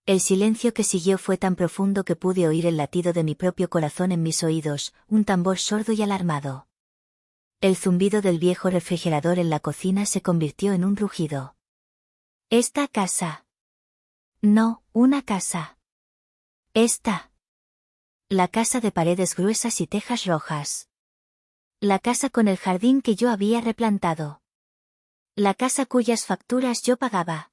El silencio que siguió fue tan profundo que pude oír el latido de mi propio corazón en mis oídos, un tambor sordo y alarmado. El zumbido del viejo refrigerador en la cocina se convirtió en un rugido. ¿Esta casa? No, una casa. Esta. La casa de paredes gruesas y tejas rojas. La casa con el jardín que yo había replantado. La casa cuyas facturas yo pagaba.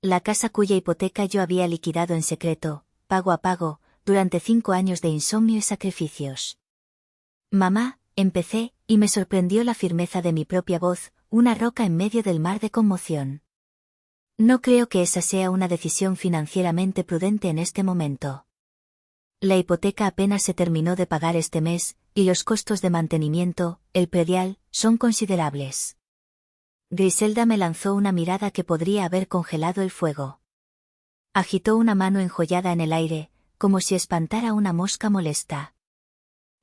La casa cuya hipoteca yo había liquidado en secreto, pago a pago, durante 5 años de insomnio y sacrificios. Mamá, empecé, y me sorprendió la firmeza de mi propia voz, una roca en medio del mar de conmoción. No creo que esa sea una decisión financieramente prudente en este momento. La hipoteca apenas se terminó de pagar este mes, y los costos de mantenimiento, el predial, son considerables. Griselda me lanzó una mirada que podría haber congelado el fuego. Agitó una mano enjollada en el aire, como si espantara una mosca molesta.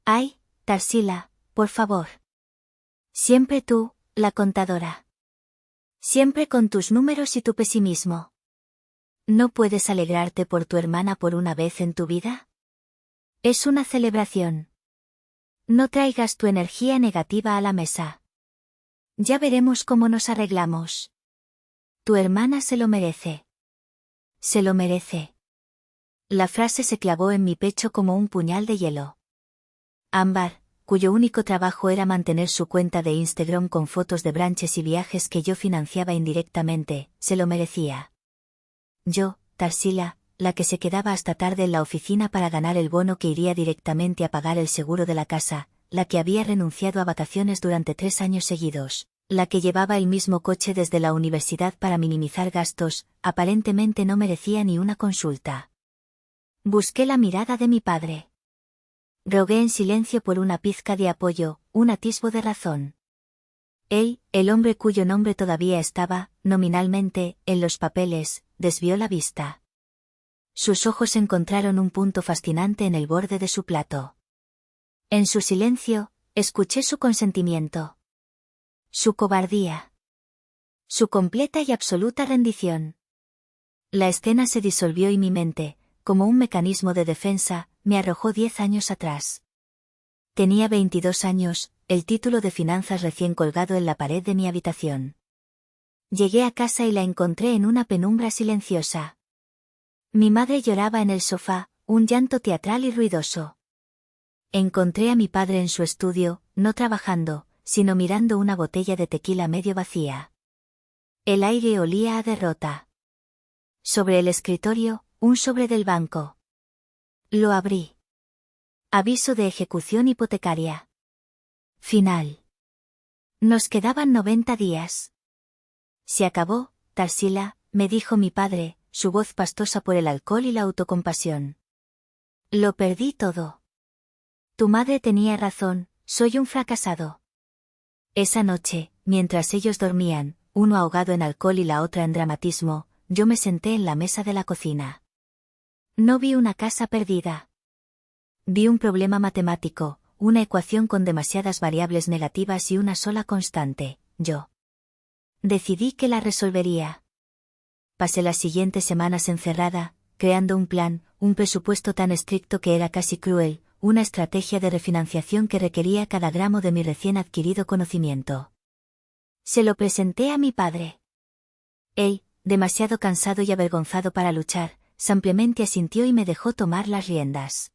¡Ay, Tarsila, por favor! Siempre tú, la contadora. Siempre con tus números y tu pesimismo. ¿No puedes alegrarte por tu hermana por una vez en tu vida? Es una celebración. No traigas tu energía negativa a la mesa. Ya veremos cómo nos arreglamos. Tu hermana se lo merece. Se lo merece. La frase se clavó en mi pecho como un puñal de hielo. Ámbar, cuyo único trabajo era mantener su cuenta de Instagram con fotos de brunches y viajes que yo financiaba indirectamente, se lo merecía. Yo, Tarsila, la que se quedaba hasta tarde en la oficina para ganar el bono que iría directamente a pagar el seguro de la casa, la que había renunciado a vacaciones durante 3 años seguidos, la que llevaba el mismo coche desde la universidad para minimizar gastos, aparentemente no merecía ni una consulta. Busqué la mirada de mi padre. Rogué en silencio por una pizca de apoyo, un atisbo de razón. Él, el hombre cuyo nombre todavía estaba, nominalmente, en los papeles, desvió la vista. Sus ojos encontraron un punto fascinante en el borde de su plato. En su silencio, escuché su consentimiento. Su cobardía. Su completa y absoluta rendición. La escena se disolvió y mi mente, como un mecanismo de defensa, me arrojó 10 años atrás. Tenía 22 años, el título de finanzas recién colgado en la pared de mi habitación. Llegué a casa y la encontré en una penumbra silenciosa. Mi madre lloraba en el sofá, un llanto teatral y ruidoso. Encontré a mi padre en su estudio, no trabajando, sino mirando una botella de tequila medio vacía. El aire olía a derrota. Sobre el escritorio, un sobre del banco. Lo abrí. Aviso de ejecución hipotecaria. Final. Nos quedaban 90 días. Se acabó, Tarsila, me dijo mi padre, su voz pastosa por el alcohol y la autocompasión. Lo perdí todo. Tu madre tenía razón, soy un fracasado. Esa noche, mientras ellos dormían, uno ahogado en alcohol y la otra en dramatismo, yo me senté en la mesa de la cocina. No vi una casa perdida. Vi un problema matemático, una ecuación con demasiadas variables negativas y una sola constante, yo. Decidí que la resolvería. Pasé las siguientes semanas encerrada, creando un plan, un presupuesto tan estricto que era casi cruel, una estrategia de refinanciación que requería cada gramo de mi recién adquirido conocimiento. Se lo presenté a mi padre. Él, demasiado cansado y avergonzado para luchar, simplemente asintió y me dejó tomar las riendas.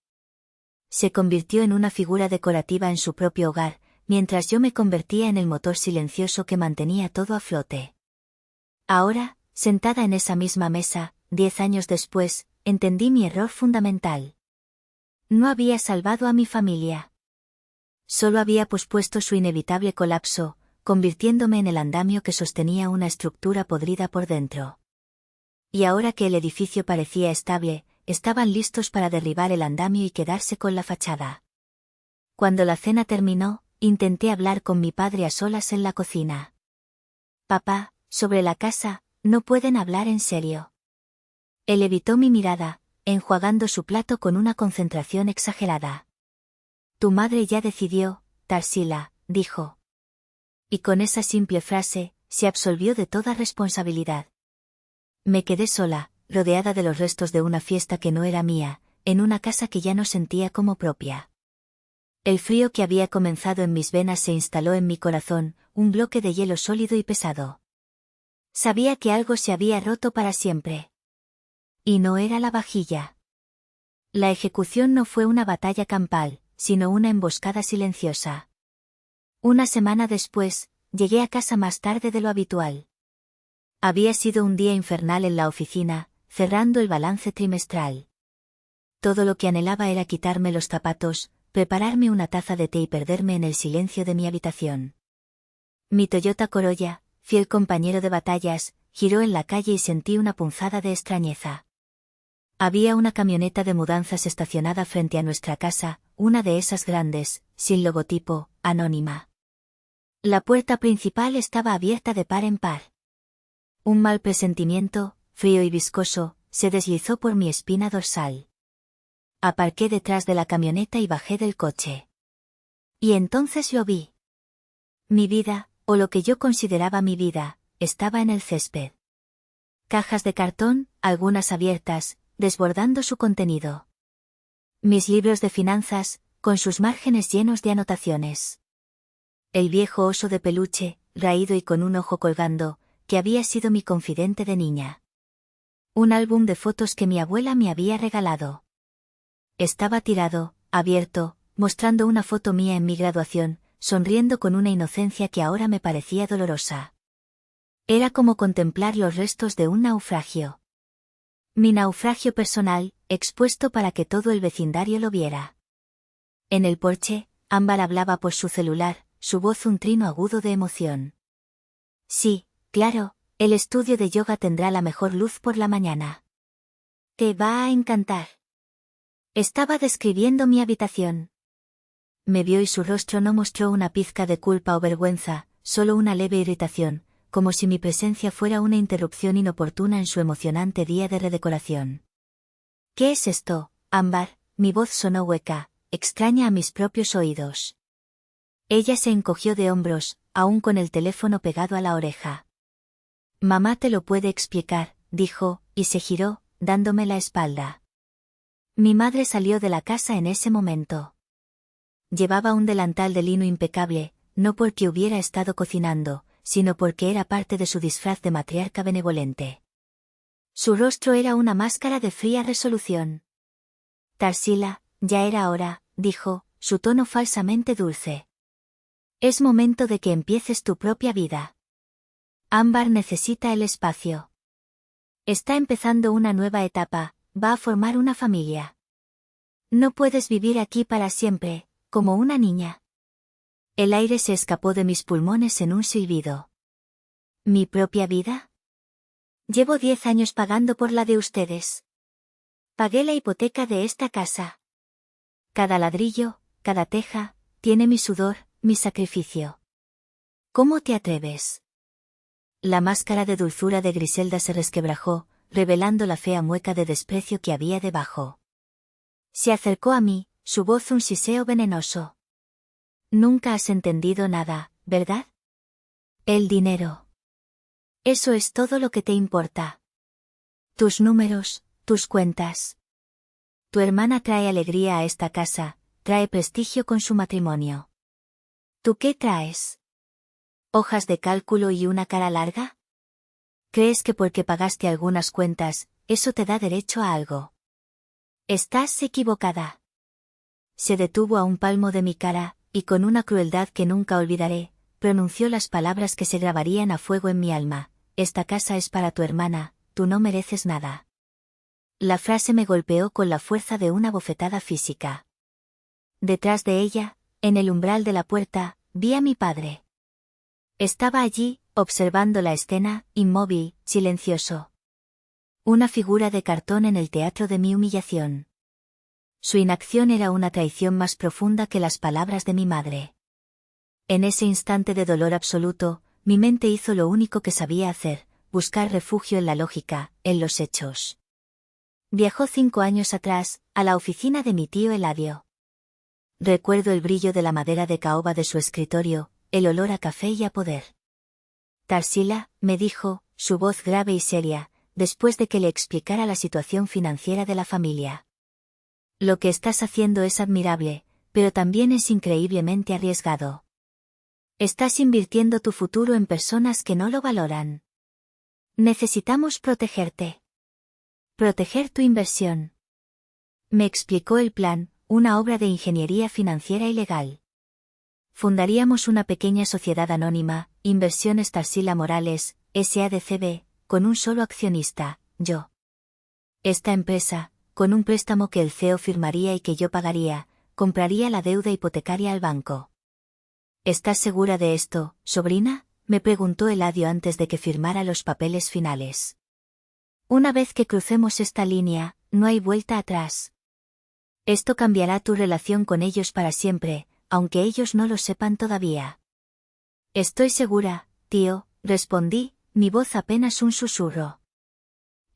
Se convirtió en una figura decorativa en su propio hogar, mientras yo me convertía en el motor silencioso que mantenía todo a flote. Ahora, sentada en esa misma mesa, 10 años después, entendí mi error fundamental. No había salvado a mi familia. Solo había pospuesto su inevitable colapso, convirtiéndome en el andamio que sostenía una estructura podrida por dentro. Y ahora que el edificio parecía estable, estaban listos para derribar el andamio y quedarse con la fachada. Cuando la cena terminó, intenté hablar con mi padre a solas en la cocina. Papá, sobre la casa, no pueden hablar en serio. Él evitó mi mirada, enjuagando su plato con una concentración exagerada. Tu madre ya decidió, Tarsila, dijo. Y con esa simple frase, se absolvió de toda responsabilidad. Me quedé sola, rodeada de los restos de una fiesta que no era mía, en una casa que ya no sentía como propia. El frío que había comenzado en mis venas se instaló en mi corazón, un bloque de hielo sólido y pesado. Sabía que algo se había roto para siempre. Y no era la vajilla. La ejecución no fue una batalla campal, sino una emboscada silenciosa. Una semana después, llegué a casa más tarde de lo habitual. Había sido un día infernal en la oficina, cerrando el balance trimestral. Todo lo que anhelaba era quitarme los zapatos, prepararme una taza de té y perderme en el silencio de mi habitación. Mi Toyota Corolla, fiel compañero de batallas, giró en la calle y sentí una punzada de extrañeza. Había una camioneta de mudanzas estacionada frente a nuestra casa, una de esas grandes, sin logotipo, anónima. La puerta principal estaba abierta de par en par. Un mal presentimiento, frío y viscoso, se deslizó por mi espina dorsal. Aparqué detrás de la camioneta y bajé del coche. Y entonces lo vi. Mi vida, o lo que yo consideraba mi vida, estaba en el césped. Cajas de cartón, algunas abiertas, desbordando su contenido. Mis libros de finanzas, con sus márgenes llenos de anotaciones. El viejo oso de peluche, raído y con un ojo colgando, que había sido mi confidente de niña. Un álbum de fotos que mi abuela me había regalado. Estaba tirado, abierto, mostrando una foto mía en mi graduación, sonriendo con una inocencia que ahora me parecía dolorosa. Era como contemplar los restos de un naufragio. Mi naufragio personal, expuesto para que todo el vecindario lo viera. En el porche, Ámbar hablaba por su celular, su voz un trino agudo de emoción. Sí, claro, el estudio de yoga tendrá la mejor luz por la mañana. Te va a encantar. Estaba describiendo mi habitación. Me vio y su rostro no mostró una pizca de culpa o vergüenza, solo una leve irritación, como si mi presencia fuera una interrupción inoportuna en su emocionante día de redecoración. ¿Qué es esto, Ámbar? Mi voz sonó hueca, extraña a mis propios oídos. Ella se encogió de hombros, aún con el teléfono pegado a la oreja. Mamá te lo puede explicar, dijo, y se giró, dándome la espalda. Mi madre salió de la casa en ese momento. Llevaba un delantal de lino impecable, no porque hubiera estado cocinando, sino porque era parte de su disfraz de matriarca benevolente. Su rostro era una máscara de fría resolución. Tarsila, ya era hora, dijo, su tono falsamente dulce. Es momento de que empieces tu propia vida. Ámbar necesita el espacio. Está empezando una nueva etapa, va a formar una familia. No puedes vivir aquí para siempre, como una niña. El aire se escapó de mis pulmones en un silbido. ¿Mi propia vida? Llevo 10 años pagando por la de ustedes. Pagué la hipoteca de esta casa. Cada ladrillo, cada teja, tiene mi sudor, mi sacrificio. ¿Cómo te atreves? La máscara de dulzura de Griselda se resquebrajó, revelando la fea mueca de desprecio que había debajo. Se acercó a mí, su voz un siseo venenoso. Nunca has entendido nada, ¿verdad? El dinero. Eso es todo lo que te importa. Tus números, tus cuentas. Tu hermana trae alegría a esta casa, trae prestigio con su matrimonio. ¿Tú qué traes? ¿Hojas de cálculo y una cara larga? ¿Crees que porque pagaste algunas cuentas, eso te da derecho a algo? Estás equivocada. Se detuvo a un palmo de mi cara, y con una crueldad que nunca olvidaré, pronunció las palabras que se grabarían a fuego en mi alma: esta casa es para tu hermana, tú no mereces nada. La frase me golpeó con la fuerza de una bofetada física. Detrás de ella, en el umbral de la puerta, vi a mi padre. Estaba allí, observando la escena, inmóvil, silencioso. Una figura de cartón en el teatro de mi humillación. Su inacción era una traición más profunda que las palabras de mi madre. En ese instante de dolor absoluto, mi mente hizo lo único que sabía hacer: buscar refugio en la lógica, en los hechos. Viajó 5 años atrás, a la oficina de mi tío Eladio. Recuerdo el brillo de la madera de caoba de su escritorio, el olor a café y a poder. Tarsila, me dijo, su voz grave y seria, después de que le explicara la situación financiera de la familia. Lo que estás haciendo es admirable, pero también es increíblemente arriesgado. Estás invirtiendo tu futuro en personas que no lo valoran. Necesitamos protegerte. Proteger tu inversión. Me explicó el plan, una obra de ingeniería financiera y legal. Fundaríamos una pequeña sociedad anónima, Inversiones Tarsila Morales, SADCB, con un solo accionista, yo. Esta empresa, con un préstamo que el CEO firmaría y que yo pagaría, compraría la deuda hipotecaria al banco. ¿Estás segura de esto, sobrina?, me preguntó Eladio antes de que firmara los papeles finales. Una vez que crucemos esta línea, no hay vuelta atrás. Esto cambiará tu relación con ellos para siempre, aunque ellos no lo sepan todavía. Estoy segura, tío, respondí, mi voz apenas un susurro.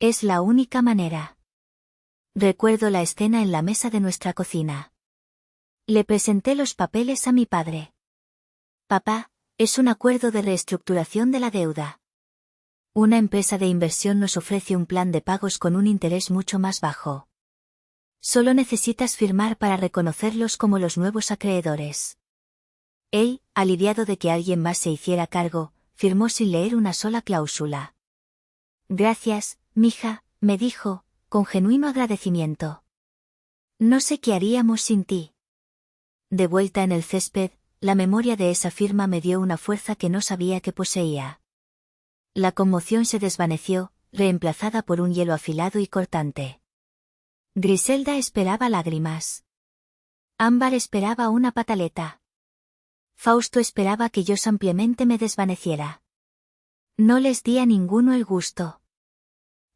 Es la única manera. Recuerdo la escena en la mesa de nuestra cocina. Le presenté los papeles a mi padre. Papá, es un acuerdo de reestructuración de la deuda. Una empresa de inversión nos ofrece un plan de pagos con un interés mucho más bajo. Solo necesitas firmar para reconocerlos como los nuevos acreedores. Él, aliviado de que alguien más se hiciera cargo, firmó sin leer una sola cláusula. Gracias, mija, me dijo, con genuino agradecimiento. No sé qué haríamos sin ti. De vuelta en el césped, la memoria de esa firma me dio una fuerza que no sabía que poseía. La conmoción se desvaneció, reemplazada por un hielo afilado y cortante. Griselda esperaba lágrimas. Ámbar esperaba una pataleta. Fausto esperaba que yo ampliamente me desvaneciera. No les di a ninguno el gusto.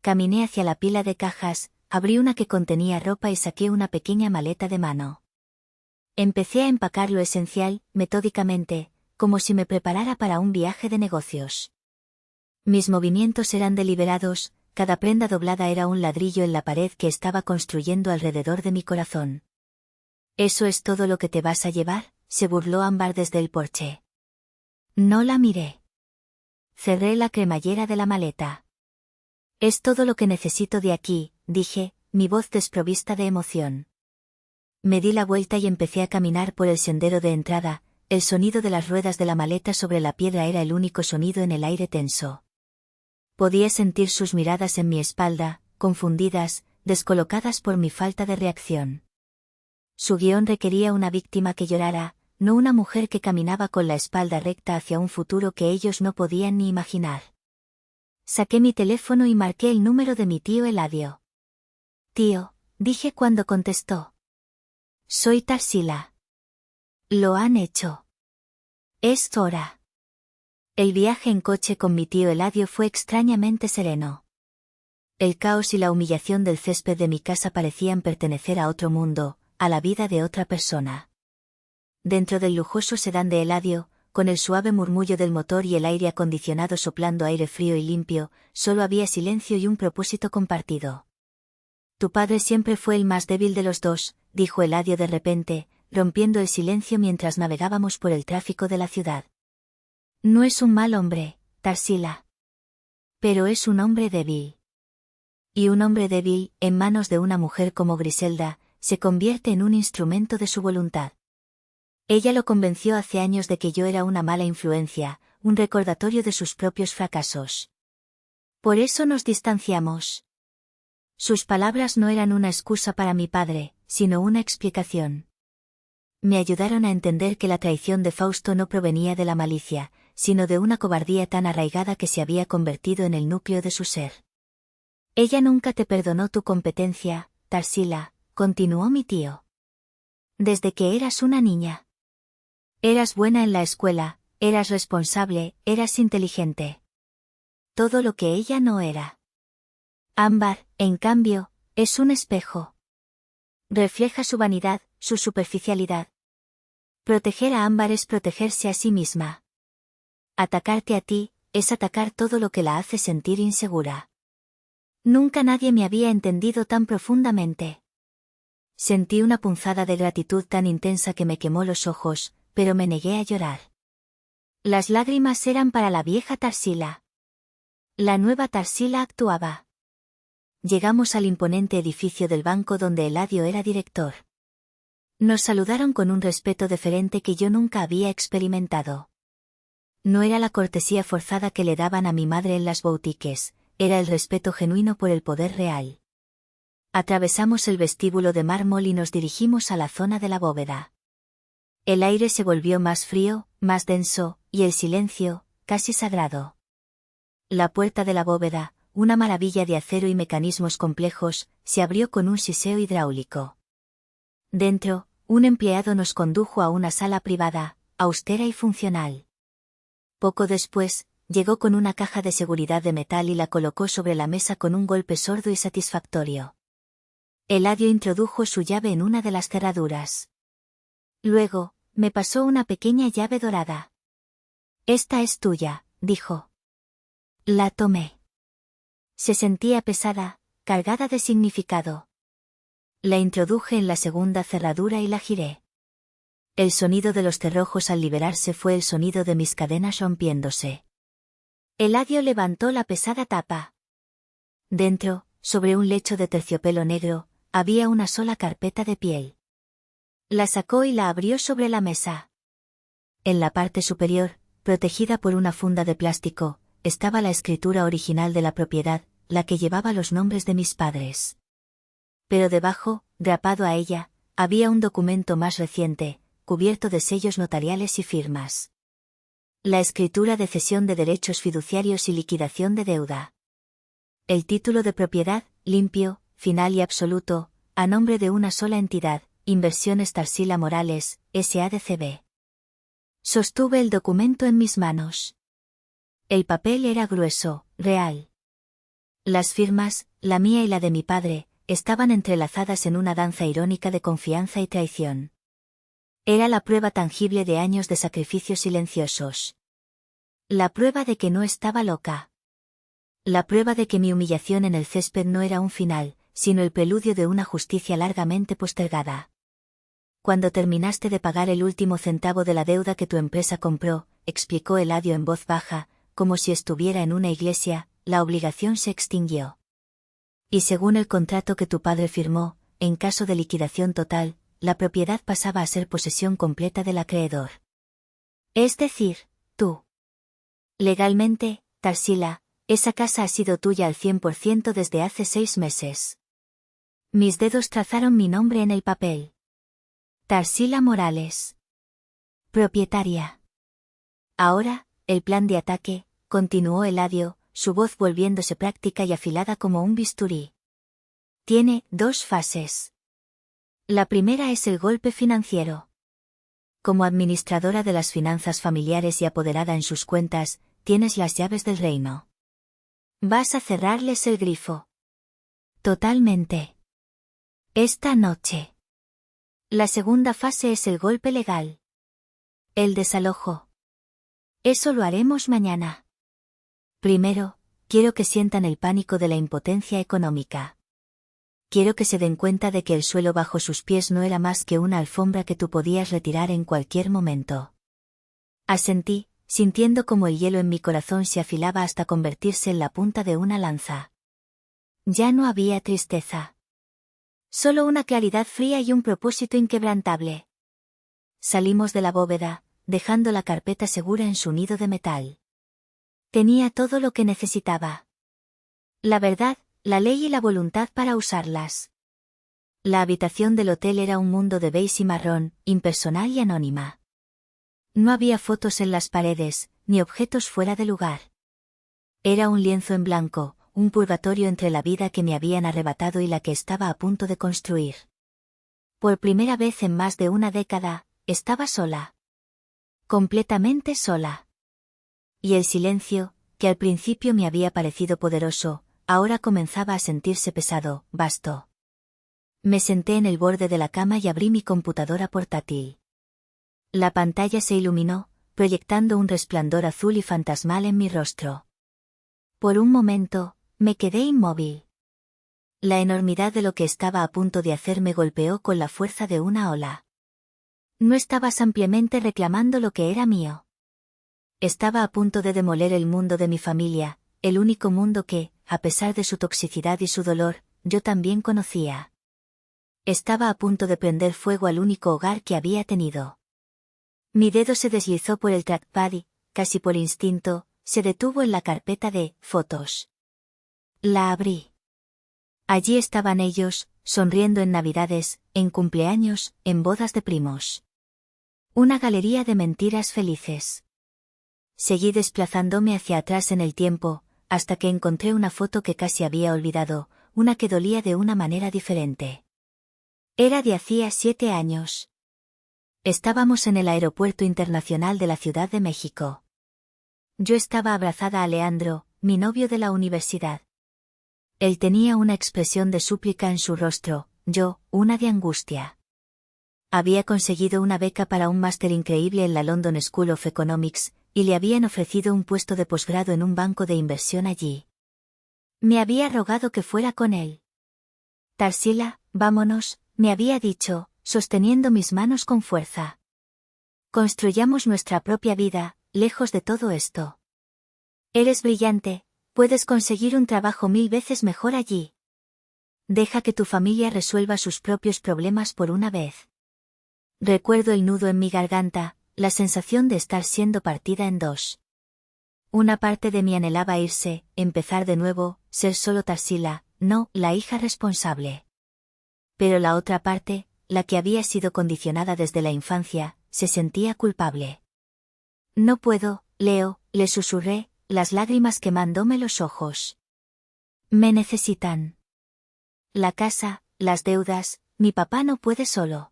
Caminé hacia la pila de cajas, abrí una que contenía ropa y saqué una pequeña maleta de mano. Empecé a empacar lo esencial, metódicamente, como si me preparara para un viaje de negocios. Mis movimientos eran deliberados, cada prenda doblada era un ladrillo en la pared que estaba construyendo alrededor de mi corazón. ¿Eso es todo lo que te vas a llevar?, se burló Ámbar desde el porche. No la miré. Cerré la cremallera de la maleta. Es todo lo que necesito de aquí, dije, mi voz desprovista de emoción. Me di la vuelta y empecé a caminar por el sendero de entrada, el sonido de las ruedas de la maleta sobre la piedra era el único sonido en el aire tenso. Podía sentir sus miradas en mi espalda, confundidas, descolocadas por mi falta de reacción. Su guión requería una víctima que llorara, no una mujer que caminaba con la espalda recta hacia un futuro que ellos no podían ni imaginar. Saqué mi teléfono y marqué el número de mi tío Eladio. Tío, dije cuando contestó. Soy Tarsila. Lo han hecho. Es hora. El viaje en coche con mi tío Eladio fue extrañamente sereno. El caos y la humillación del césped de mi casa parecían pertenecer a otro mundo, a la vida de otra persona. Dentro del lujoso sedán de Eladio, con el suave murmullo del motor y el aire acondicionado soplando aire frío y limpio, solo había silencio y un propósito compartido. Tu padre siempre fue el más débil de los dos, dijo Eladio de repente, rompiendo el silencio mientras navegábamos por el tráfico de la ciudad. No es un mal hombre, Tarsila. Pero es un hombre débil. Y un hombre débil, en manos de una mujer como Griselda, se convierte en un instrumento de su voluntad. Ella lo convenció hace años de que yo era una mala influencia, un recordatorio de sus propios fracasos. Por eso nos distanciamos. Sus palabras no eran una excusa para mi padre, sino una explicación. Me ayudaron a entender que la traición de Fausto no provenía de la malicia, sino de una cobardía tan arraigada que se había convertido en el núcleo de su ser. Ella nunca te perdonó tu competencia, Tarsila, continuó mi tío. Desde que eras una niña. Eras buena en la escuela, eras responsable, eras inteligente. Todo lo que ella no era. Ámbar, en cambio, es un espejo. Refleja su vanidad, su superficialidad. Proteger a Ámbar es protegerse a sí misma. Atacarte a ti, es atacar todo lo que la hace sentir insegura. Nunca nadie me había entendido tan profundamente. Sentí una punzada de gratitud tan intensa que me quemó los ojos, pero me negué a llorar. Las lágrimas eran para la vieja Tarsila. La nueva Tarsila actuaba. llegamos al imponente edificio del banco donde Eladio era director. Nos saludaron con un respeto deferente que yo nunca había experimentado. No era la cortesía forzada que le daban a mi madre en las boutiques, era el respeto genuino por el poder real. Atravesamos el vestíbulo de mármol y nos dirigimos a la zona de la bóveda. El aire se volvió más frío, más denso, y el silencio, casi sagrado. La puerta de la bóveda, una maravilla de acero y mecanismos complejos, se abrió con un siseo hidráulico. Dentro, un empleado nos condujo a una sala privada, austera y funcional. Poco después, llegó con una caja de seguridad de metal y la colocó sobre la mesa con un golpe sordo y satisfactorio. Eladio introdujo su llave en una de las cerraduras. Luego, me pasó una pequeña llave dorada. «Esta es tuya», dijo. La tomé. Se sentía pesada, cargada de significado. La introduje en la segunda cerradura y la giré. El sonido de los cerrojos al liberarse fue el sonido de mis cadenas rompiéndose. Eladio levantó la pesada tapa. Dentro, sobre un lecho de terciopelo negro, había una sola carpeta de piel. La sacó y la abrió sobre la mesa. En la parte superior, protegida por una funda de plástico, estaba la escritura original de la propiedad, la que llevaba los nombres de mis padres. Pero debajo, grapado a ella, había un documento más reciente, cubierto de sellos notariales y firmas. La escritura de cesión de derechos fiduciarios y liquidación de deuda. El título de propiedad, limpio, final y absoluto, a nombre de una sola entidad, Inversiones Tarsila Morales, S.A.D.C.B. Sostuve el documento en mis manos. El papel era grueso, real. Las firmas, la mía y la de mi padre, estaban entrelazadas en una danza irónica de confianza y traición. Era la prueba tangible de años de sacrificios silenciosos. La prueba de que no estaba loca. La prueba de que mi humillación en el césped no era un final, sino el preludio de una justicia largamente postergada. Cuando terminaste de pagar el último centavo de la deuda que tu empresa compró, explicó Eladio en voz baja, como si estuviera en una iglesia, la obligación se extinguió. Y según el contrato que tu padre firmó, en caso de liquidación total, la propiedad pasaba a ser posesión completa del acreedor. Es decir, tú. Legalmente, Tarsila, esa casa ha sido tuya al 100% desde hace 6 meses. Mis dedos trazaron mi nombre en el papel. Tarsila Morales. Propietaria. Ahora, el plan de ataque, continuó Eladio, su voz volviéndose práctica y afilada como un bisturí. Tiene 2 fases. La primera es el golpe financiero. Como administradora de las finanzas familiares y apoderada en sus cuentas, tienes las llaves del reino. Vas a cerrarles el grifo. Totalmente. Esta noche. La segunda fase es el golpe legal. El desalojo. Eso lo haremos mañana. Primero, quiero que sientan el pánico de la impotencia económica. Quiero que se den cuenta de que el suelo bajo sus pies no era más que una alfombra que tú podías retirar en cualquier momento. Asentí, sintiendo como el hielo en mi corazón se afilaba hasta convertirse en la punta de una lanza. Ya no había tristeza. Solo una claridad fría y un propósito inquebrantable. Salimos de la bóveda, dejando la carpeta segura en su nido de metal. Tenía todo lo que necesitaba. La verdad, la ley y la voluntad para usarlas. La habitación del hotel era un mundo de beige y marrón, impersonal y anónima. No había fotos en las paredes, ni objetos fuera de lugar. Era un lienzo en blanco, un purgatorio entre la vida que me habían arrebatado y la que estaba a punto de construir. Por primera vez en más de una década, estaba sola. Completamente sola. Y el silencio, que al principio me había parecido poderoso, ahora comenzaba a sentirse pesado, vasto. Me senté en el borde de la cama y abrí mi computadora portátil. La pantalla se iluminó, proyectando un resplandor azul y fantasmal en mi rostro. Por un momento, me quedé inmóvil. La enormidad de lo que estaba a punto de hacer me golpeó con la fuerza de una ola. No estaba ampliamente reclamando lo que era mío. Estaba a punto de demoler el mundo de mi familia, el único mundo que, a pesar de su toxicidad y su dolor, yo también conocía. Estaba a punto de prender fuego al único hogar que había tenido. Mi dedo se deslizó por el trackpad y, casi por instinto, se detuvo en la carpeta de fotos. La abrí. Allí estaban ellos, sonriendo en Navidades, en cumpleaños, en bodas de primos. Una galería de mentiras felices. Seguí desplazándome hacia atrás en el tiempo, hasta que encontré una foto que casi había olvidado, una que dolía de una manera diferente. Era de hacía 7 años. Estábamos en el Aeropuerto Internacional de la Ciudad de México. Yo estaba abrazada a Leandro, mi novio de la universidad. Él tenía una expresión de súplica en su rostro, yo, una de angustia. Había conseguido una beca para un máster increíble en la London School of Economics, y le habían ofrecido un puesto de posgrado en un banco de inversión allí. Me había rogado que fuera con él. Tarsila, vámonos, me había dicho, sosteniendo mis manos con fuerza. Construyamos nuestra propia vida, lejos de todo esto. Eres brillante, puedes conseguir un trabajo 1000 veces mejor allí. Deja que tu familia resuelva sus propios problemas por una vez. Recuerdo el nudo en mi garganta, la sensación de estar siendo partida en dos. Una parte de mí anhelaba irse, empezar de nuevo, ser solo Tarsila, no la hija responsable. Pero la otra parte, la que había sido condicionada desde la infancia, se sentía culpable. No puedo, Leo, le susurré, las lágrimas quemándome los ojos. Me necesitan. La casa, las deudas, mi papá no puede solo.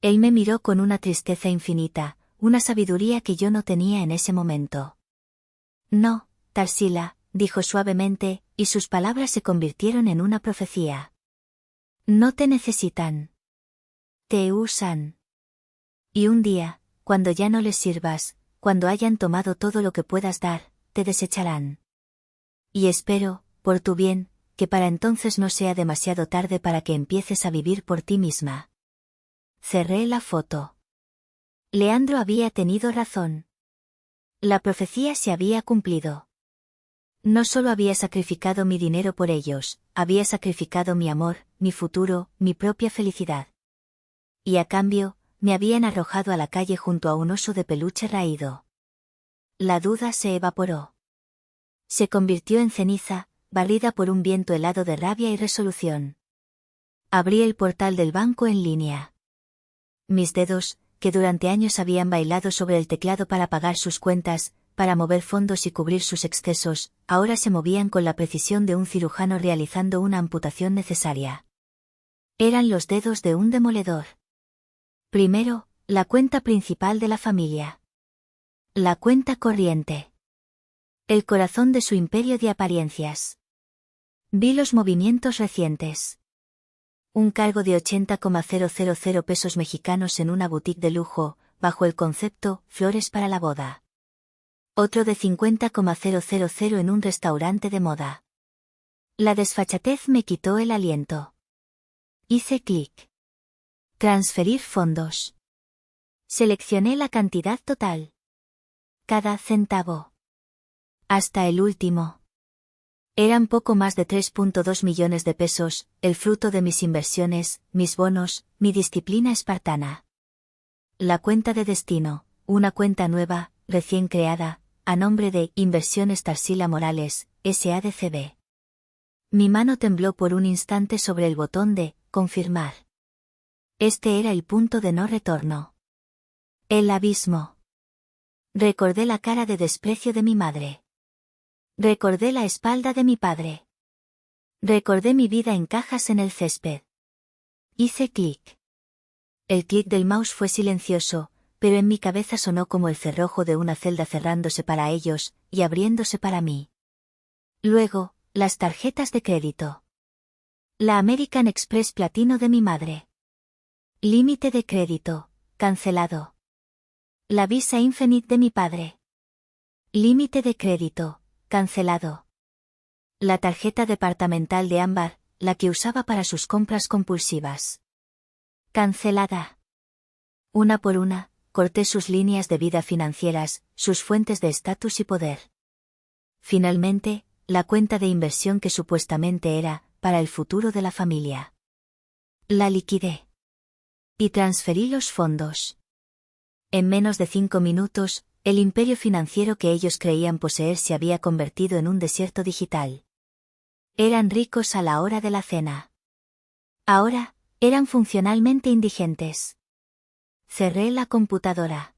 Él me miró con una tristeza infinita, una sabiduría que yo no tenía en ese momento. No, Tarsila, dijo suavemente, y sus palabras se convirtieron en una profecía. No te necesitan. Te usan. Y un día, cuando ya no les sirvas, cuando hayan tomado todo lo que puedas dar, te desecharán. Y espero, por tu bien, que para entonces no sea demasiado tarde para que empieces a vivir por ti misma. Cerré la foto. Leandro había tenido razón. La profecía se había cumplido. No solo había sacrificado mi dinero por ellos, había sacrificado mi amor, mi futuro, mi propia felicidad. Y a cambio, me habían arrojado a la calle junto a un oso de peluche raído. La duda se evaporó. Se convirtió en ceniza, barrida por un viento helado de rabia y resolución. Abrí el portal del banco en línea. Mis dedos, que durante años habían bailado sobre el teclado para pagar sus cuentas, para mover fondos y cubrir sus excesos, ahora se movían con la precisión de un cirujano realizando una amputación necesaria. Eran los dedos de un demoledor. Primero, la cuenta principal de la familia. La cuenta corriente. El corazón de su imperio de apariencias. Vi los movimientos recientes. Un cargo de 80,000 pesos mexicanos en una boutique de lujo, bajo el concepto flores para la boda. Otro de 50,000 en un restaurante de moda. La desfachatez me quitó el aliento. Hice clic. Transferir fondos. Seleccioné la cantidad total. Cada centavo. Hasta el último. Eran poco más de 3,2 millones de pesos, el fruto de mis inversiones, mis bonos, mi disciplina espartana. La cuenta de destino, una cuenta nueva, recién creada, a nombre de Inversiones Tarsila Morales, SADCB. Mi mano tembló por un instante sobre el botón de confirmar. Este era el punto de no retorno. El abismo. Recordé la cara de desprecio de mi madre. Recordé la espalda de mi padre. Recordé mi vida en cajas en el césped. Hice clic. El clic del mouse fue silencioso, pero en mi cabeza sonó como el cerrojo de una celda cerrándose para ellos, y abriéndose para mí. Luego, las tarjetas de crédito. La American Express Platino de mi madre. Límite de crédito, cancelado. La Visa Infinite de mi padre. Límite de crédito, cancelado. La tarjeta departamental de Ámbar, la que usaba para sus compras compulsivas. Cancelada. Una por una, corté sus líneas de vida financieras, sus fuentes de estatus y poder. Finalmente, la cuenta de inversión que supuestamente era, para el futuro de la familia. La liquidé. Y transferí los fondos. En menos de 5 minutos, el imperio financiero que ellos creían poseer se había convertido en un desierto digital. Eran ricos a la hora de la cena. Ahora, eran funcionalmente indigentes. Cerré la computadora.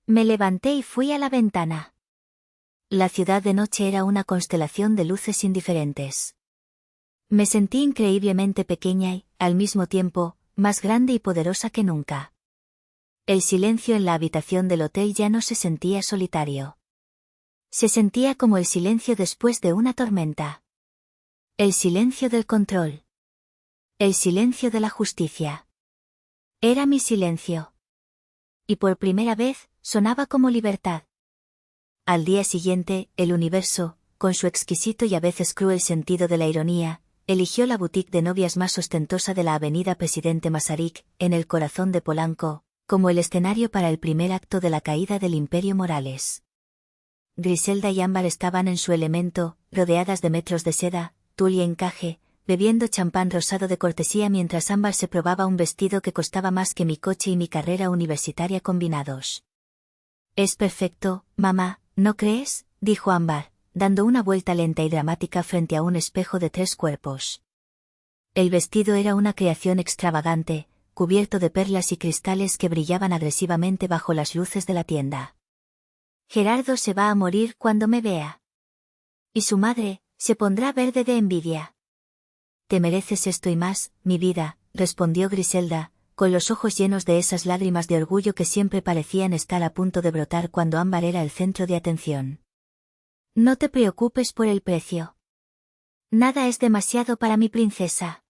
Me levanté y fui a la ventana. La ciudad de noche era una constelación de luces indiferentes. Me sentí increíblemente pequeña y, al mismo tiempo, más grande y poderosa que nunca. El silencio en la habitación del hotel ya no se sentía solitario. Se sentía como el silencio después de una tormenta. El silencio del control. El silencio de la justicia. Era mi silencio. Y por primera vez, sonaba como libertad. Al día siguiente, el universo, con su exquisito y a veces cruel sentido de la ironía, eligió la boutique de novias más ostentosa de la avenida Presidente Masaryk, en el corazón de Polanco, como el escenario para el primer acto de la caída del Imperio Morales. Griselda y Ámbar estaban en su elemento, rodeadas de metros de seda, tul y encaje, bebiendo champán rosado de cortesía mientras Ámbar se probaba un vestido que costaba más que mi coche y mi carrera universitaria combinados. «Es perfecto, mamá, ¿no crees?», dijo Ámbar, dando una vuelta lenta y dramática frente a un espejo de 3 cuerpos. El vestido era una creación extravagante, cubierto de perlas y cristales que brillaban agresivamente bajo las luces de la tienda. «Gerardo se va a morir cuando me vea. Y su madre, se pondrá verde de envidia». «Te mereces esto y más, mi vida», respondió Griselda, con los ojos llenos de esas lágrimas de orgullo que siempre parecían estar a punto de brotar cuando Ámbar era el centro de atención. «No te preocupes por el precio. Nada es demasiado para mi princesa.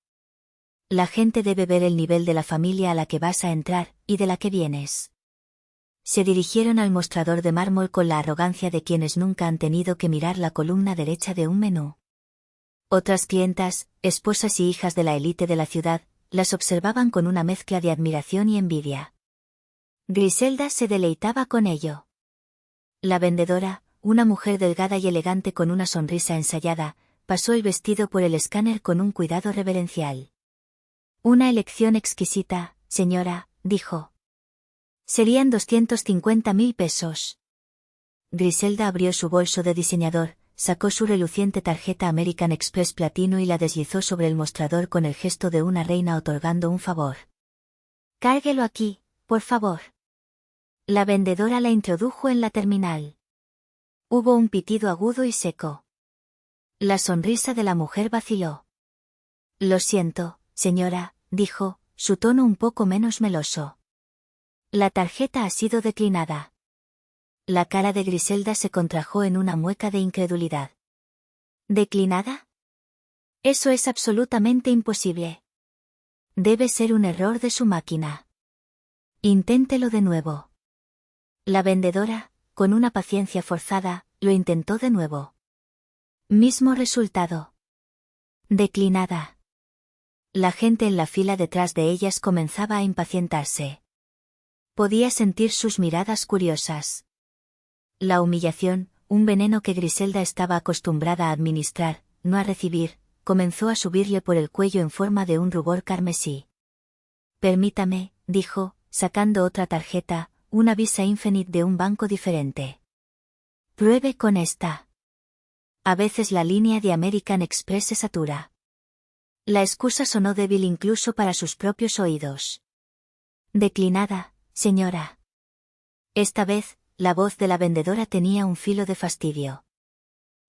La gente debe ver el nivel de la familia a la que vas a entrar, y de la que vienes». Se dirigieron al mostrador de mármol con la arrogancia de quienes nunca han tenido que mirar la columna derecha de un menú. Otras clientas, esposas y hijas de la élite de la ciudad, las observaban con una mezcla de admiración y envidia. Griselda se deleitaba con ello. La vendedora, una mujer delgada y elegante con una sonrisa ensayada, pasó el vestido por el escáner con un cuidado reverencial. «Una elección exquisita, señora», dijo. «Serían 250.000 pesos». Griselda abrió su bolso de diseñador, sacó su reluciente tarjeta American Express platino y la deslizó sobre el mostrador con el gesto de una reina otorgando un favor. «Cárguelo aquí, por favor». La vendedora la introdujo en la terminal. Hubo un pitido agudo y seco. La sonrisa de la mujer vaciló. «Lo siento, señora», dijo, su tono un poco menos meloso. «La tarjeta ha sido declinada». La cara de Griselda se contrajo en una mueca de incredulidad. «¿Declinada? Eso es absolutamente imposible. Debe ser un error de su máquina. Inténtelo de nuevo». La vendedora, con una paciencia forzada, lo intentó de nuevo. Mismo resultado. «Declinada». La gente en la fila detrás de ellas comenzaba a impacientarse. Podía sentir sus miradas curiosas. La humillación, un veneno que Griselda estaba acostumbrada a administrar, no a recibir, comenzó a subirle por el cuello en forma de un rubor carmesí. «Permítame», dijo, sacando otra tarjeta, una Visa Infinite de un banco diferente. «Pruebe con esta». A veces la línea de American Express se satura. La excusa sonó débil incluso para sus propios oídos. «Declinada, señora». Esta vez, la voz de la vendedora tenía un filo de fastidio.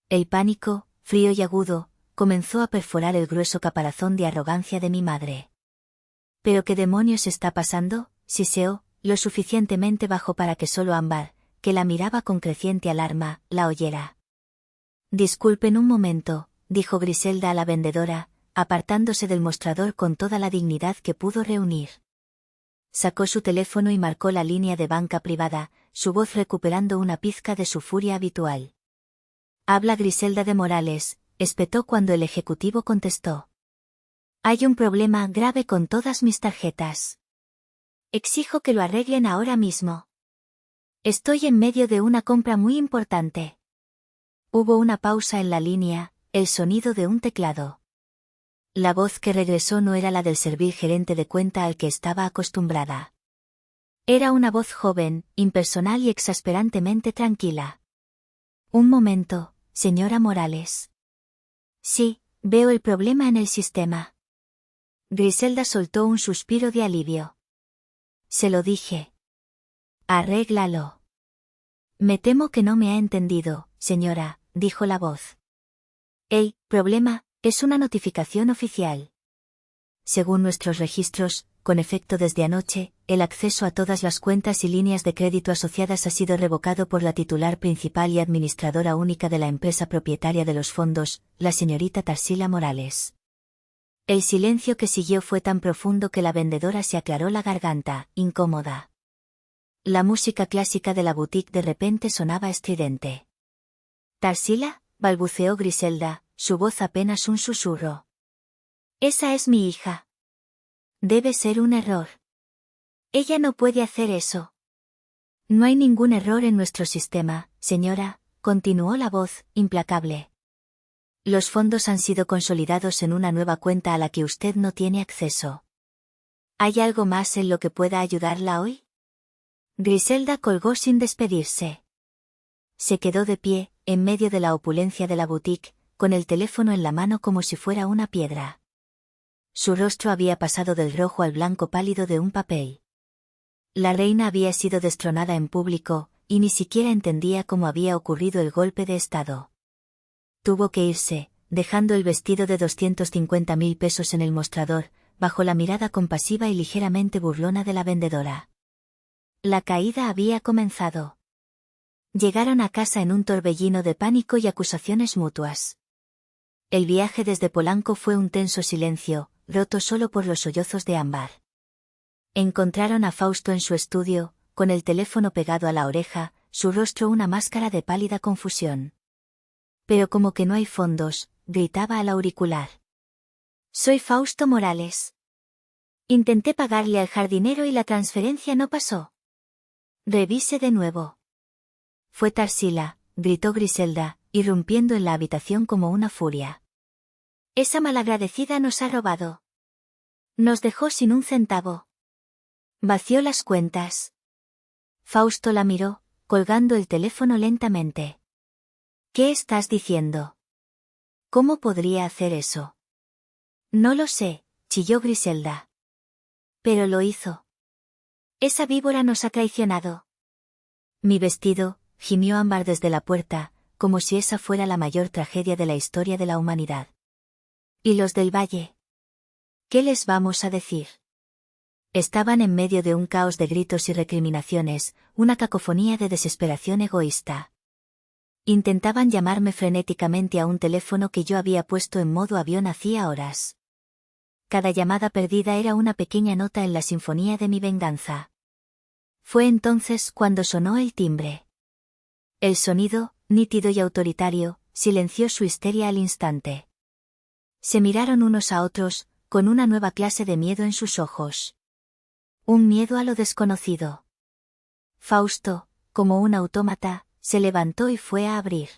El pánico, frío y agudo, comenzó a perforar el grueso caparazón de arrogancia de mi madre. «¿Pero qué demonios está pasando?», siseó, lo suficientemente bajo para que solo Ámbar, que la miraba con creciente alarma, la oyera. «Disculpen un momento», dijo Griselda a la vendedora, apartándose del mostrador con toda la dignidad que pudo reunir. Sacó su teléfono y marcó la línea de banca privada, su voz recuperando una pizca de su furia habitual. «Habla Griselda de Morales», espetó cuando el ejecutivo contestó. «Hay un problema grave con todas mis tarjetas. Exijo que lo arreglen ahora mismo. Estoy en medio de una compra muy importante». Hubo una pausa en la línea, el sonido de un teclado. La voz que regresó no era la del servil gerente de cuenta al que estaba acostumbrada. Era una voz joven, impersonal y exasperantemente tranquila. Un momento, señora Morales. Sí, veo el problema en el sistema. Griselda soltó un suspiro de alivio. Se lo dije. Arréglalo. Me temo que no me ha entendido, señora, dijo la voz. El problema es una notificación oficial. Según nuestros registros, con efecto desde anoche, el acceso a todas las cuentas y líneas de crédito asociadas ha sido revocado por la titular principal y administradora única de la empresa propietaria de los fondos, la señorita Tarsila Morales. El silencio que siguió fue tan profundo que la vendedora se aclaró la garganta, incómoda. La música clásica de la boutique de repente sonaba estridente. ¿Tarsila?, balbuceó Griselda, su voz apenas un susurro. Esa es mi hija. Debe ser un error. Ella no puede hacer eso. No hay ningún error en nuestro sistema, señora, continuó la voz, implacable. Los fondos han sido consolidados en una nueva cuenta a la que usted no tiene acceso. ¿Hay algo más en lo que pueda ayudarla hoy? Griselda colgó sin despedirse. Se quedó de pie, en medio de la opulencia de la boutique, con el teléfono en la mano como si fuera una piedra. Su rostro había pasado del rojo al blanco pálido de un papel. La reina había sido destronada en público, y ni siquiera entendía cómo había ocurrido el golpe de estado. Tuvo que irse, dejando el vestido de 250.000 pesos en el mostrador, bajo la mirada compasiva y ligeramente burlona de la vendedora. La caída había comenzado. Llegaron a casa en un torbellino de pánico y acusaciones mutuas. El viaje desde Polanco fue un tenso silencio, roto solo por los sollozos de Ámbar. Encontraron a Fausto en su estudio, con el teléfono pegado a la oreja, su rostro una máscara de pálida confusión. Pero como que no hay fondos, gritaba al auricular. Soy Fausto Morales. Intenté pagarle al jardinero y la transferencia no pasó. Revise de nuevo. Fue Tarsila, gritó Griselda, irrumpiendo en la habitación como una furia. Esa malagradecida nos ha robado. Nos dejó sin un centavo. Vació las cuentas. Fausto la miró, colgando el teléfono lentamente. ¿Qué estás diciendo? ¿Cómo podría hacer eso? No lo sé, chilló Griselda. Pero lo hizo. Esa víbora nos ha traicionado. Mi vestido, gimió Ámbar desde la puerta, como si esa fuera la mayor tragedia de la historia de la humanidad. ¿Y los del valle? ¿Qué les vamos a decir? Estaban en medio de un caos de gritos y recriminaciones, una cacofonía de desesperación egoísta. Intentaban llamarme frenéticamente a un teléfono que yo había puesto en modo avión hacía horas. Cada llamada perdida era una pequeña nota en la sinfonía de mi venganza. Fue entonces cuando sonó el timbre. El sonido, nítido y autoritario, silenció su histeria al instante. Se miraron unos a otros, con una nueva clase de miedo en sus ojos. Un miedo a lo desconocido. Fausto, como un autómata, se levantó y fue a abrir.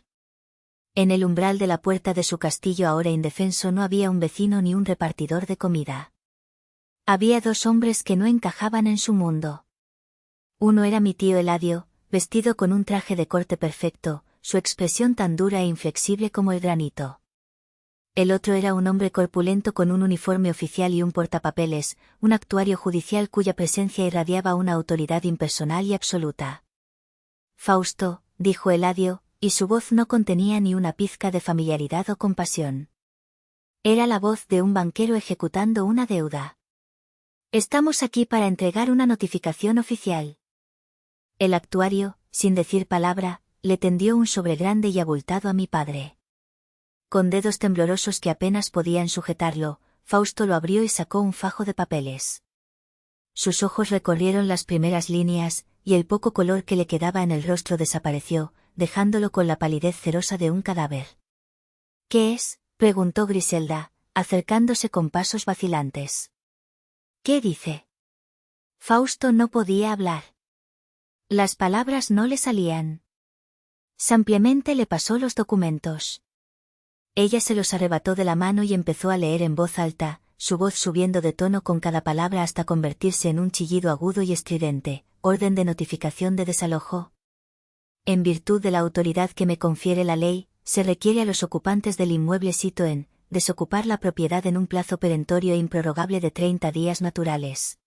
En el umbral de la puerta de su castillo ahora indefenso no había un vecino ni un repartidor de comida. Había dos hombres que no encajaban en su mundo. Uno era mi tío Eladio, vestido con un traje de corte perfecto, su expresión tan dura e inflexible como el granito. El otro era un hombre corpulento con un uniforme oficial y un portapapeles, un actuario judicial cuya presencia irradiaba una autoridad impersonal y absoluta. Fausto, dijo Eladio, y su voz no contenía ni una pizca de familiaridad o compasión. Era la voz de un banquero ejecutando una deuda. Estamos aquí para entregar una notificación oficial. El actuario, sin decir palabra, le tendió un sobre grande y abultado a mi padre. Con dedos temblorosos que apenas podían sujetarlo, Fausto lo abrió y sacó un fajo de papeles. Sus ojos recorrieron las primeras líneas, y el poco color que le quedaba en el rostro desapareció, dejándolo con la palidez cerosa de un cadáver. ¿Qué es?, preguntó Griselda, acercándose con pasos vacilantes. ¿Qué dice? Fausto no podía hablar. Las palabras no le salían. Simplemente le pasó los documentos. Ella se los arrebató de la mano y empezó a leer en voz alta, su voz subiendo de tono con cada palabra hasta convertirse en un chillido agudo y estridente. Orden de notificación de desalojo. En virtud de la autoridad que me confiere la ley, se requiere a los ocupantes del inmueble cito en, desocupar la propiedad en un plazo perentorio e improrrogable de 30 días naturales.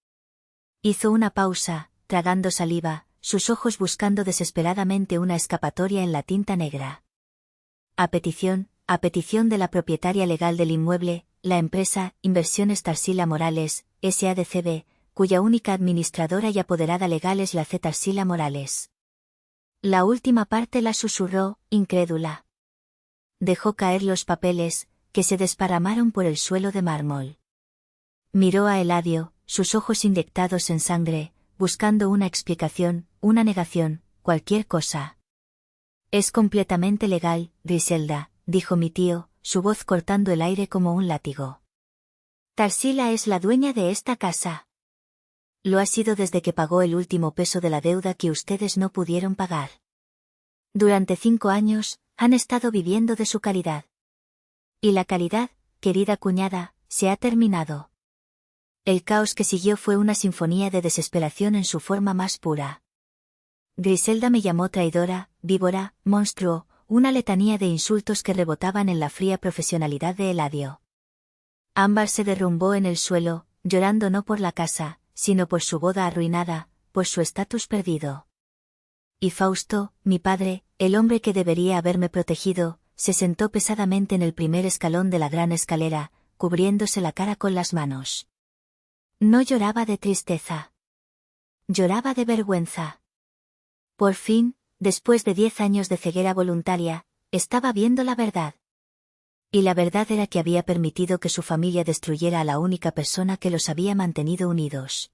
Hizo una pausa, tragando saliva, sus ojos buscando desesperadamente una escapatoria en la tinta negra. A petición de la propietaria legal del inmueble, la empresa Inversiones Tarsila Morales, S.A.D.C.B., cuya única administradora y apoderada legal es la C. Tarsila Morales. La última parte la susurró, incrédula. Dejó caer los papeles, que se desparramaron por el suelo de mármol. Miró a Eladio, sus ojos inyectados en sangre, buscando una explicación, una negación, cualquier cosa. Es completamente legal, Griselda, dijo mi tío, su voz cortando el aire como un látigo. Tarsila es la dueña de esta casa. Lo ha sido desde que pagó el último peso de la deuda que ustedes no pudieron pagar. Durante 5 años, han estado viviendo de su caridad. Y la caridad, querida cuñada, se ha terminado. El caos que siguió fue una sinfonía de desesperación en su forma más pura. Griselda me llamó traidora, víbora, monstruo, una letanía de insultos que rebotaban en la fría profesionalidad de Eladio. Ámbar se derrumbó en el suelo, llorando no por la casa, sino por su boda arruinada, por su estatus perdido. Y Fausto, mi padre, el hombre que debería haberme protegido, se sentó pesadamente en el primer escalón de la gran escalera, cubriéndose la cara con las manos. No lloraba de tristeza. Lloraba de vergüenza. Por fin, después de 10 años de ceguera voluntaria, estaba viendo la verdad. Y la verdad era que había permitido que su familia destruyera a la única persona que los había mantenido unidos.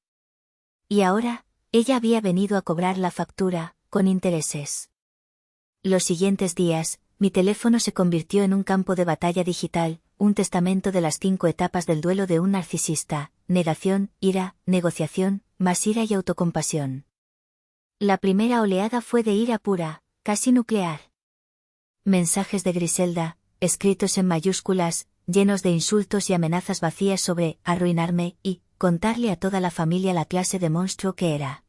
Y ahora, ella había venido a cobrar la factura, con intereses. Los siguientes días, mi teléfono se convirtió en un campo de batalla digital, un testamento de las 5 etapas del duelo de un narcisista: negación, ira, negociación, más ira y autocompasión. La primera oleada fue de ira pura, casi nuclear. Mensajes de Griselda, escritos en mayúsculas, llenos de insultos y amenazas vacías sobre arruinarme y contarle a toda la familia la clase de monstruo que era.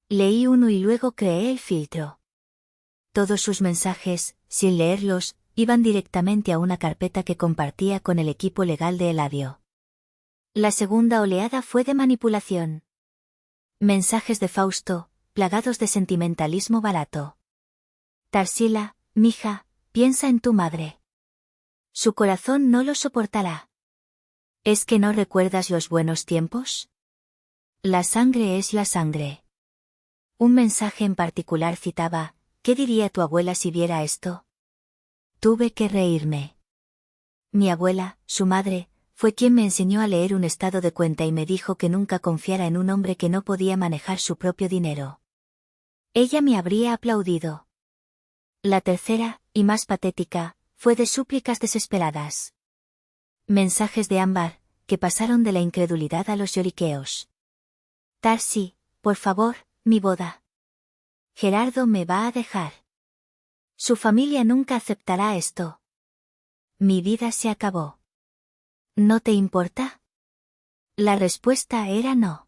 Leí uno y luego creé el filtro. Todos sus mensajes, sin leerlos, iban directamente a una carpeta que compartía con el equipo legal de Eladio. La segunda oleada fue de manipulación. Mensajes de Fausto, plagados de sentimentalismo barato. Tarsila, mija, piensa en tu madre. Su corazón no lo soportará. ¿Es que no recuerdas los buenos tiempos? La sangre es la sangre. Un mensaje en particular citaba: ¿qué diría tu abuela si viera esto? Tuve que reírme. Mi abuela, su madre, fue quien me enseñó a leer un estado de cuenta y me dijo que nunca confiara en un hombre que no podía manejar su propio dinero. Ella me habría aplaudido. La tercera, y más patética, fue de súplicas desesperadas. Mensajes de Ámbar, que pasaron de la incredulidad a los lloriqueos. Tarsi, por favor, mi boda. Gerardo me va a dejar. Su familia nunca aceptará esto. Mi vida se acabó. ¿No te importa? La respuesta era no.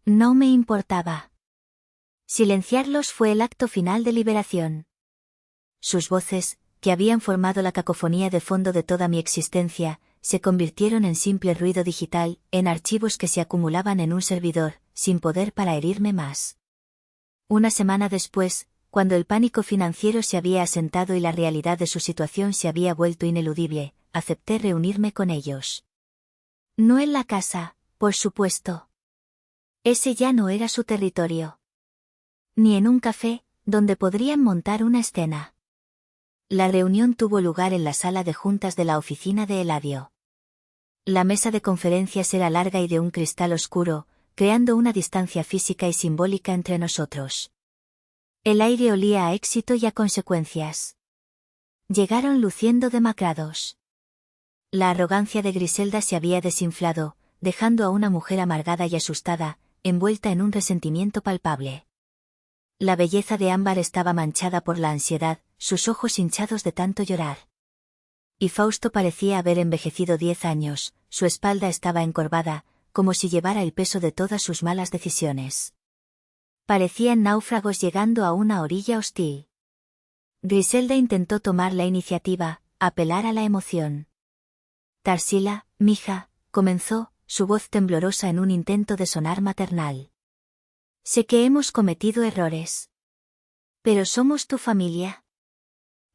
No me importaba. Silenciarlos fue el acto final de liberación. Sus voces, que habían formado la cacofonía de fondo de toda mi existencia, se convirtieron en simple ruido digital, en archivos que se acumulaban en un servidor, sin poder para herirme más. Una semana después, cuando el pánico financiero se había asentado y la realidad de su situación se había vuelto ineludible, acepté reunirme con ellos. No en la casa, por supuesto. Ese ya no era su territorio. Ni en un café, donde podrían montar una escena. La reunión tuvo lugar en la sala de juntas de la oficina de Eladio. La mesa de conferencias era larga y de un cristal oscuro, creando una distancia física y simbólica entre nosotros. El aire olía a éxito y a consecuencias. Llegaron luciendo demacrados. La arrogancia de Griselda se había desinflado, dejando a una mujer amargada y asustada, envuelta en un resentimiento palpable. La belleza de Ámbar estaba manchada por la ansiedad, sus ojos hinchados de tanto llorar. Y Fausto parecía haber envejecido 10 años, su espalda estaba encorvada, como si llevara el peso de todas sus malas decisiones. Parecían náufragos llegando a una orilla hostil. Griselda intentó tomar la iniciativa, apelar a la emoción. Tarsila, mija, comenzó, su voz temblorosa en un intento de sonar maternal. Sé que hemos cometido errores. Pero somos tu familia.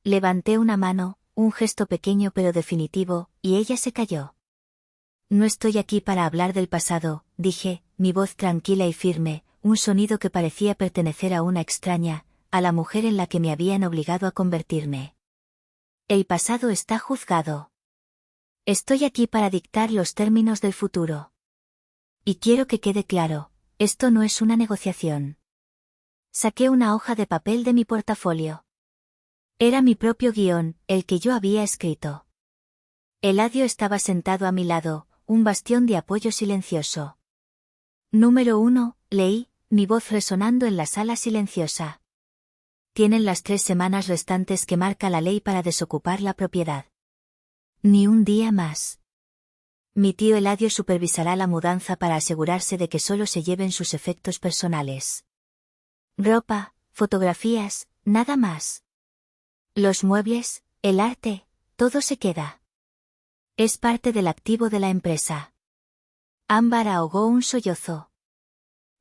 Levanté una mano, un gesto pequeño pero definitivo, y ella se calló. No estoy aquí para hablar del pasado, dije, mi voz tranquila y firme, un sonido que parecía pertenecer a una extraña, a la mujer en la que me habían obligado a convertirme. El pasado está juzgado. Estoy aquí para dictar los términos del futuro. Y quiero que quede claro, esto no es una negociación. Saqué una hoja de papel de mi portafolio. Era mi propio guión, el que yo había escrito. Eladio estaba sentado a mi lado, un bastión de apoyo silencioso. Número 1, leí, mi voz resonando en la sala silenciosa. Tienen las 3 semanas restantes que marca la ley para desocupar la propiedad. Ni un día más. Mi tío Eladio supervisará la mudanza para asegurarse de que solo se lleven sus efectos personales. Ropa, fotografías, nada más. Los muebles, el arte, todo se queda. Es parte del activo de la empresa. Ámbar ahogó un sollozo.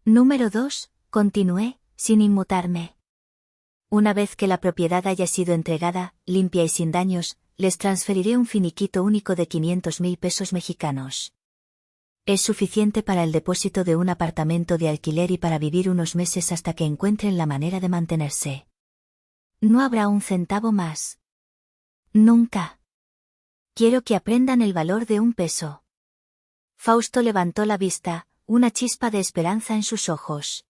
Número 2, continué, sin inmutarme. Una vez que la propiedad haya sido entregada, limpia y sin daños, les transferiré un finiquito único de 500.000 pesos mexicanos. Es suficiente para el depósito de un apartamento de alquiler y para vivir unos meses hasta que encuentren la manera de mantenerse. No habrá un centavo más. Nunca. Quiero que aprendan el valor de un peso. Fausto levantó la vista, una chispa de esperanza en sus ojos.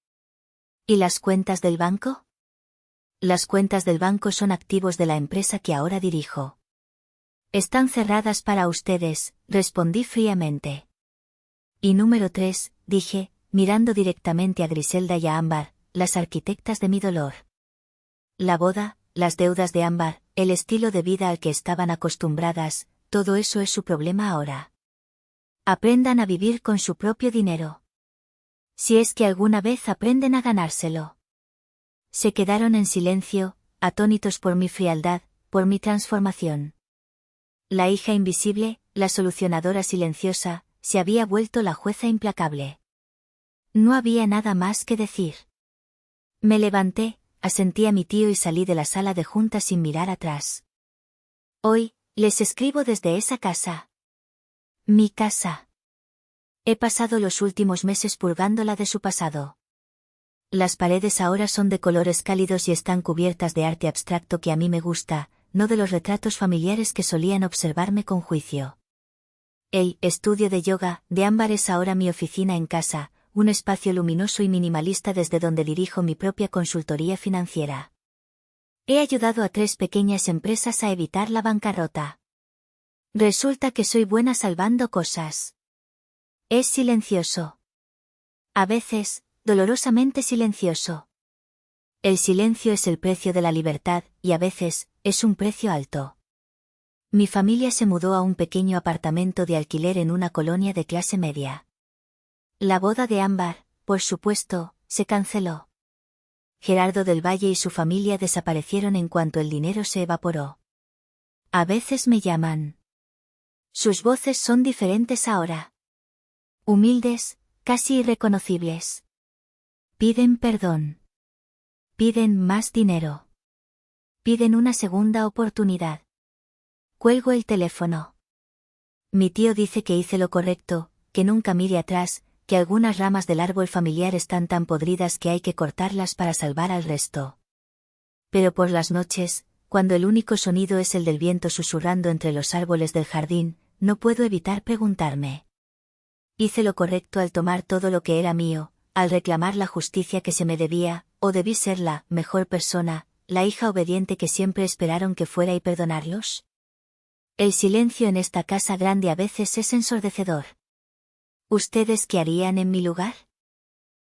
¿Y las cuentas del banco? Las cuentas del banco son activos de la empresa que ahora dirijo. Están cerradas para ustedes, respondí fríamente. Y número 3, dije, mirando directamente a Griselda y a Ámbar, las arquitectas de mi dolor. La boda, las deudas de Ámbar, el estilo de vida al que estaban acostumbradas, todo eso es su problema ahora. Aprendan a vivir con su propio dinero. Si es que alguna vez aprenden a ganárselo. Se quedaron en silencio, atónitos por mi frialdad, por mi transformación. La hija invisible, la solucionadora silenciosa, se había vuelto la jueza implacable. No había nada más que decir. Me levanté, asentí a mi tío y salí de la sala de juntas sin mirar atrás. Hoy, les escribo desde esa casa. Mi casa. He pasado los últimos meses purgándola de su pasado. Las paredes ahora son de colores cálidos y están cubiertas de arte abstracto que a mí me gusta, no de los retratos familiares que solían observarme con juicio. El estudio de yoga de Ámbar es ahora mi oficina en casa, un espacio luminoso y minimalista desde donde dirijo mi propia consultoría financiera. He ayudado a 3 pequeñas empresas a evitar la bancarrota. Resulta que soy buena salvando cosas. Es silencioso. A veces, dolorosamente silencioso. El silencio es el precio de la libertad, y a veces, es un precio alto. Mi familia se mudó a un pequeño apartamento de alquiler en una colonia de clase media. La boda de Ámbar, por supuesto, se canceló. Gerardo del Valle y su familia desaparecieron en cuanto el dinero se evaporó. A veces me llaman. Sus voces son diferentes ahora. Humildes, casi irreconocibles. Piden perdón. Piden más dinero. Piden una segunda oportunidad. Cuelgo el teléfono. Mi tío dice que hice lo correcto, que nunca mire atrás, que algunas ramas del árbol familiar están tan podridas que hay que cortarlas para salvar al resto. Pero por las noches, cuando el único sonido es el del viento susurrando entre los árboles del jardín, no puedo evitar preguntarme. Hice lo correcto al tomar todo lo que era mío, al reclamar la justicia que se me debía, o debí ser la mejor persona, la hija obediente que siempre esperaron que fuera y perdonarlos. El silencio en esta casa grande a veces es ensordecedor. ¿Ustedes qué harían en mi lugar?